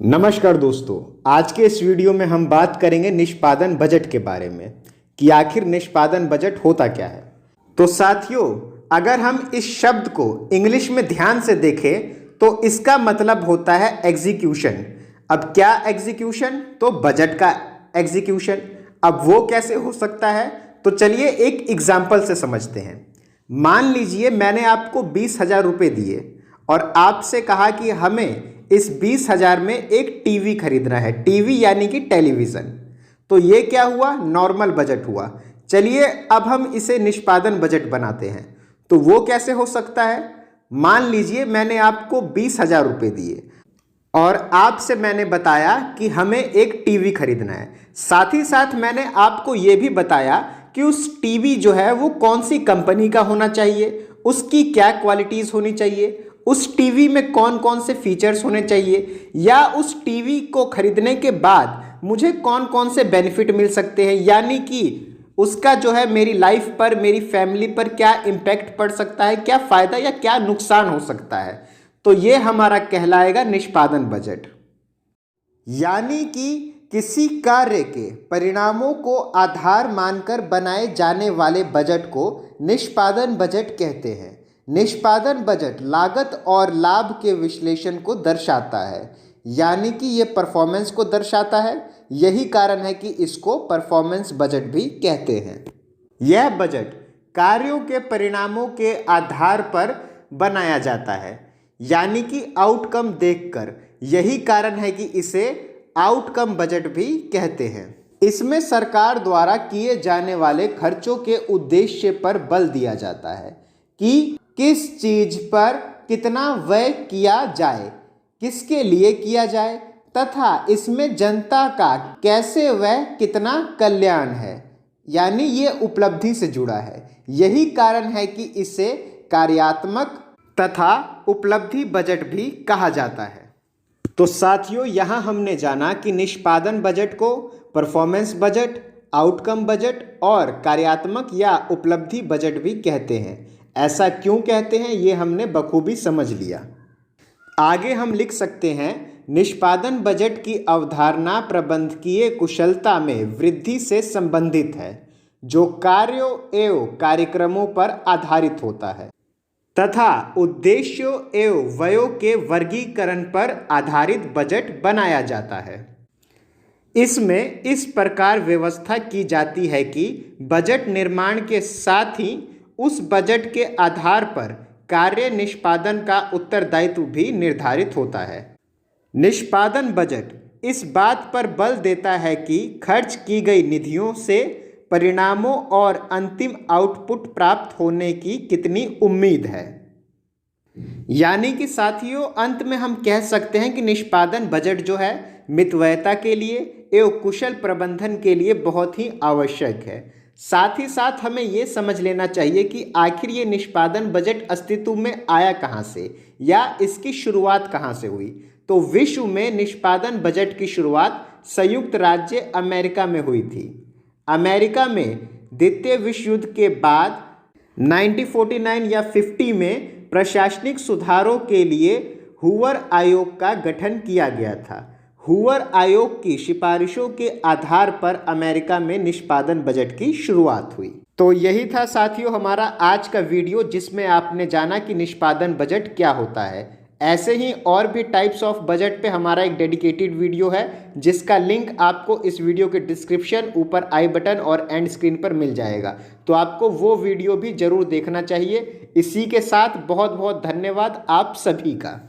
नमस्कार दोस्तों, आज के इस वीडियो में हम बात करेंगे निष्पादन बजट के बारे में कि आखिर निष्पादन बजट होता क्या है। तो साथियों, अगर हम इस शब्द को इंग्लिश में ध्यान से देखें तो इसका मतलब होता है एग्जीक्यूशन। अब क्या एग्जीक्यूशन? तो बजट का एग्जीक्यूशन। अब वो कैसे हो सकता है? तो चलिए एक एग्जाम्पल से समझते हैं। मान लीजिए मैंने आपको 20,000 रुपये दिए और आपसे कहा कि हमें इस 20,000 में एक टीवी खरीदना है। टीवी यानी कि टेलीविज़न। तो ये क्या हुआ? नॉर्मल बजट हुआ। चलिए अब हम इसे निष्पादन बजट बनाते हैं। तो वो कैसे हो सकता है? मान लीजिए मैंने आपको 20,000 रुपये दिए और आपसे मैंने बताया कि हमें एक टीवी खरीदना है। साथ ही साथ मैंने आपको ये भी बताया कि उस टीवी जो है वो कौन सी कंपनी का होना चाहिए, उसकी क्या क्वालिटीज़ होनी चाहिए, उस टीवी में कौन कौन से फीचर्स होने चाहिए, या उस टीवी को खरीदने के बाद मुझे कौन कौन से बेनिफिट मिल सकते हैं, यानी कि उसका जो है मेरी लाइफ पर, मेरी फैमिली पर क्या इम्पैक्ट पड़ सकता है, क्या फ़ायदा या क्या नुकसान हो सकता है। तो ये हमारा कहलाएगा निष्पादन बजट। यानी कि किसी कार्य के परिणामों को आधार मानकर बनाए जाने वाले बजट को निष्पादन बजट कहते हैं। निष्पादन बजट लागत और लाभ के विश्लेषण को दर्शाता है, यानी कि ये परफॉर्मेंस को दर्शाता है। यही कारण है कि इसको परफॉर्मेंस बजट भी कहते हैं। यह बजट कार्यों के परिणामों के आधार पर बनाया जाता है, यानी कि आउटकम देखकर। यही कारण है कि इसे आउटकम बजट भी कहते हैं। इसमें सरकार द्वारा किए जाने वाले खर्चों के उद्देश्य पर बल दिया जाता है कि किस चीज पर कितना व्यय किया जाए, किसके लिए किया जाए, तथा इसमें जनता का कैसे व्यय कितना कल्याण है, यानी ये उपलब्धि से जुड़ा है। यही कारण है कि इसे कार्यात्मक तथा उपलब्धि बजट भी कहा जाता है। तो साथियों, यहाँ हमने जाना कि निष्पादन बजट को परफॉर्मेंस बजट, आउटकम बजट और कार्यात्मक या उपलब्धि बजट भी कहते हैं। ऐसा क्यों कहते हैं ये हमने बखूबी समझ लिया। आगे हम लिख सकते हैं, निष्पादन बजट की अवधारणा प्रबंधकीय कुशलता में वृद्धि से संबंधित है, जो कार्यों एवं कार्यक्रमों पर आधारित होता है तथा उद्देश्यों एवं व्ययों के वर्गीकरण पर आधारित बजट बनाया जाता है। इसमें इस प्रकार व्यवस्था की जाती है कि बजट निर्माण के साथ ही उस बजट के आधार पर कार्य निष्पादन का उत्तरदायित्व भी निर्धारित होता है। निष्पादन बजट इस बात पर बल देता है कि खर्च की गई निधियों से परिणामों और अंतिम आउटपुट प्राप्त होने की कितनी उम्मीद है। यानी कि साथियों, अंत में हम कह सकते हैं कि निष्पादन बजट जो है मितव्ययता के लिए एवं कुशल प्रबंधन के लिए बहुत ही आवश्यक है। साथ ही साथ हमें ये समझ लेना चाहिए कि आखिर ये निष्पादन बजट अस्तित्व में आया कहाँ से या इसकी शुरुआत कहाँ से हुई। तो विश्व में निष्पादन बजट की शुरुआत संयुक्त राज्य अमेरिका में हुई थी। अमेरिका में द्वितीय विश्व युद्ध के बाद 1949 या 50 में प्रशासनिक सुधारों के लिए हूवर आयोग का गठन किया गया था। हूवर आयोग की सिफारिशों के आधार पर अमेरिका में निष्पादन बजट की शुरुआत हुई। तो यही था साथियों हमारा आज का वीडियो, जिसमें आपने जाना कि निष्पादन बजट क्या होता है। ऐसे ही और भी टाइप्स ऑफ बजट पे हमारा एक डेडिकेटेड वीडियो है, जिसका लिंक आपको इस वीडियो के डिस्क्रिप्शन, ऊपर आई बटन और एंड स्क्रीन पर मिल जाएगा। तो आपको वो वीडियो भी जरूर देखना चाहिए। इसी के साथ बहुत बहुत धन्यवाद आप सभी का।